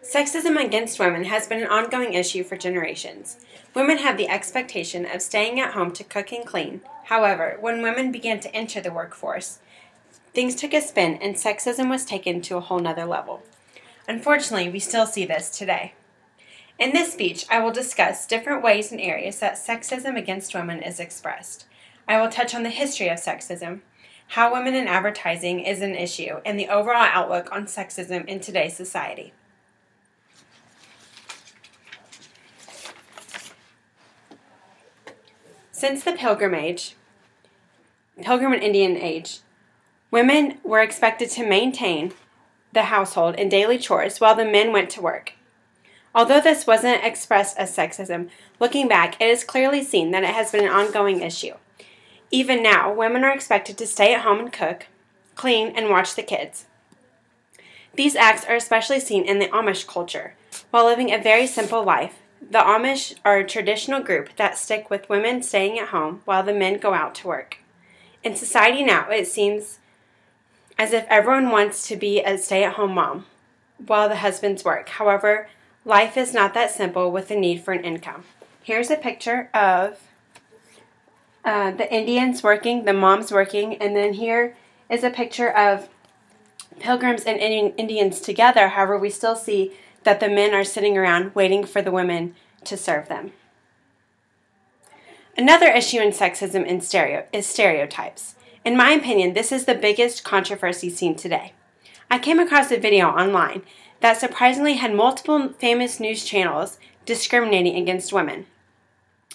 Sexism against women has been an ongoing issue for generations. Women have the expectation of staying at home to cook and clean. However, when women began to enter the workforce, things took a spin and sexism was taken to a whole nother level. Unfortunately, we still see this today. In this speech, I will discuss different ways and areas that sexism against women is expressed. I will touch on the history of sexism, how women in advertising is an issue, and the overall outlook on sexism in today's society. Since the Pilgrim and Indian age, women were expected to maintain the household and daily chores while the men went to work. Although this wasn't expressed as sexism, looking back, it is clearly seen that it has been an ongoing issue. Even now, women are expected to stay at home and cook, clean, and watch the kids. These acts are especially seen in the Amish culture. While living a very simple life, the Amish are a traditional group that stick with women staying at home while the men go out to work. In society now, it seems as if everyone wants to be a stay-at-home mom while the husbands work. However, life is not that simple with the need for an income. Here's a picture of the Indians working, the moms working, and then here is a picture of Pilgrims and Indians together. However, we still see that the men are sitting around waiting for the women to serve them. Another issue in sexism is stereotypes. In my opinion, this is the biggest controversy seen today. I came across a video online that surprisingly had multiple famous news channels discriminating against women.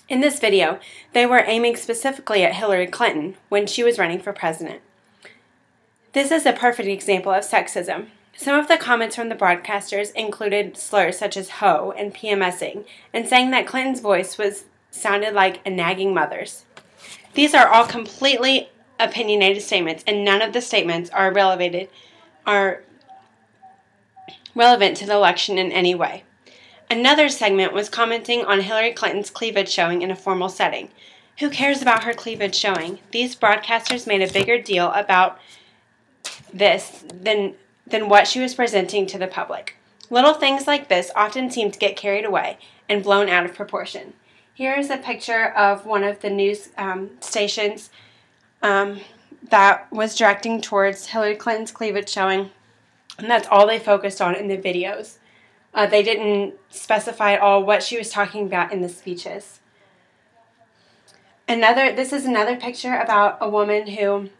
In this video, they were aiming specifically at Hillary Clinton when she was running for president. This is a perfect example of sexism. Some of the comments from the broadcasters included slurs such as hoe and PMSing, and saying that Clinton's voice sounded like a nagging mother's. These are all completely opinionated statements, and none of the statements are relevant to the election in any way. Another segment was commenting on Hillary Clinton's cleavage showing in a formal setting. Who cares about her cleavage showing? These broadcasters made a bigger deal about this than what she was presenting to the public. Little things like this often seem to get carried away and blown out of proportion. Here is a picture of one of the news stations that was directing towards Hillary Clinton's cleavage showing, and that's all they focused on in the videos. They didn't specify at all what she was talking about in the speeches. This is another picture about a woman who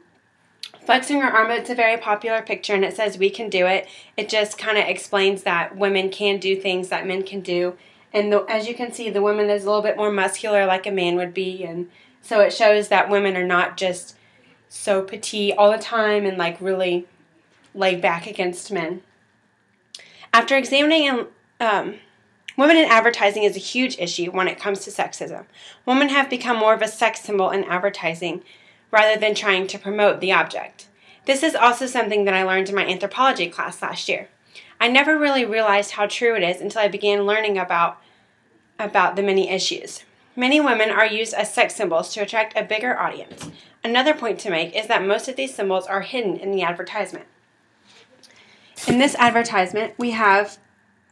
flexing her arm. It's a very popular picture, and it says, "We can do it." It just kind of explains that women can do things that men can do. And as you can see, the woman is a little bit more muscular like a man would be. And so it shows that women are not just so petite all the time and like really laid back against men. After examining women in advertising is a huge issue when it comes to sexism. Women have become more of a sex symbol in advertising rather than trying to promote the object. This is also something that I learned in my anthropology class last year. I never really realized how true it is until I began learning about the many issues. Many women are used as sex symbols to attract a bigger audience. Another point to make is that most of these symbols are hidden in the advertisement. In this advertisement, we have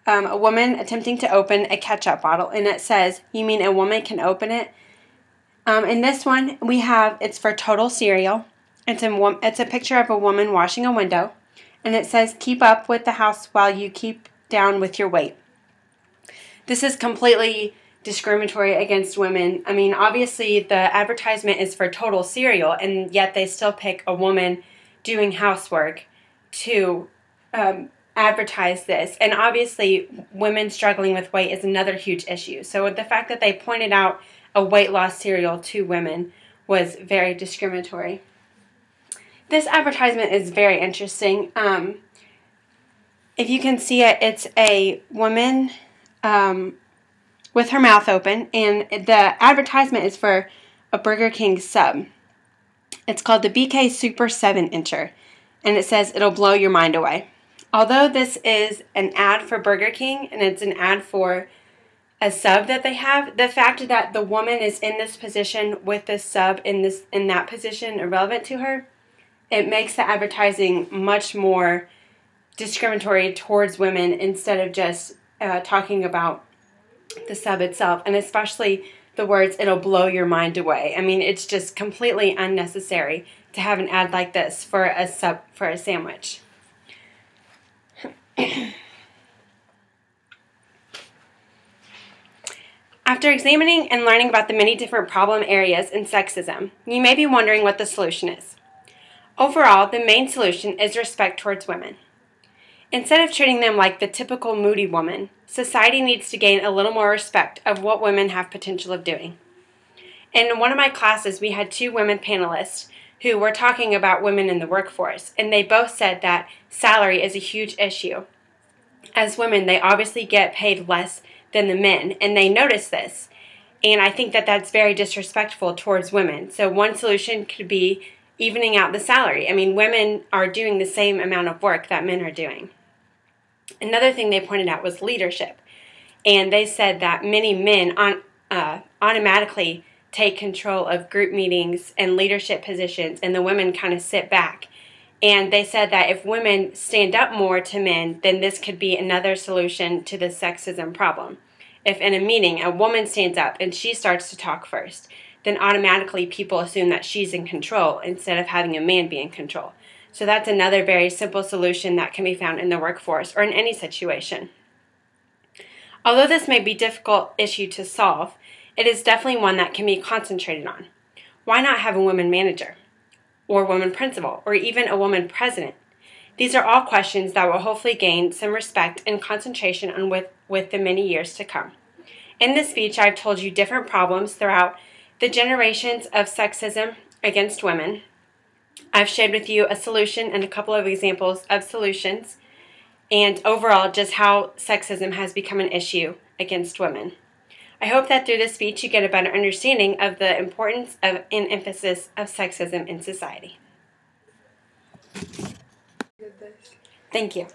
a woman attempting to open a ketchup bottle, and it says, "You mean a woman can open it?" In this one, it's for Total Cereal. It's a picture of a woman washing a window, and it says, "Keep up with the house while you keep down with your weight." This is completely discriminatory against women. I mean, obviously, the advertisement is for Total Cereal, and yet they still pick a woman doing housework to advertise this. And obviously, women struggling with weight is another huge issue. So the fact that they pointed out a weight loss cereal to women was very discriminatory. This advertisement is very interesting. If you can see it, it's a woman with her mouth open, and the advertisement is for a Burger King sub. It's called the BK Super 7-incher, and it says, "It'll blow your mind away." Although this is an ad for Burger King, and it's an ad for a sub that they have, the fact that the woman is in this position with this sub in that position irrelevant to her, it makes the advertising much more discriminatory towards women instead of just talking about the sub itself, and especially the words, "it'll blow your mind away." I mean, it's just completely unnecessary to have an ad like this for a sandwich. After examining and learning about the many different problem areas in sexism, you may be wondering what the solution is. Overall, the main solution is respect towards women. Instead of treating them like the typical moody woman, society needs to gain a little more respect of what women have potential of doing. In one of my classes, we had 2 women panelists who were talking about women in the workforce, and they both said that salary is a huge issue. As women, they obviously get paid less than the men, and they notice this. And I think that that's very disrespectful towards women. So one solution could be evening out the salary. I mean, women are doing the same amount of work that men are doing. Another thing they pointed out was leadership. And they said that many men automatically take control of group meetings and leadership positions, and the women kind of sit back. And they said that if women stand up more to men, then this could be another solution to the sexism problem. If in a meeting a woman stands up and she starts to talk first, then automatically people assume that she's in control instead of having a man be in control. So that's another very simple solution that can be found in the workforce or in any situation. Although this may be a difficult issue to solve, it is definitely one that can be concentrated on. Why not have a woman manager, or woman principal, or even a woman president? These are all questions that will hopefully gain some respect and concentration on with the many years to come. In this speech, I've told you different problems throughout the generations of sexism against women. I've shared with you a solution and a couple of examples of solutions, and overall just how sexism has become an issue against women. I hope that through this speech you get a better understanding of the importance of and emphasis of sexism in society. Thank you.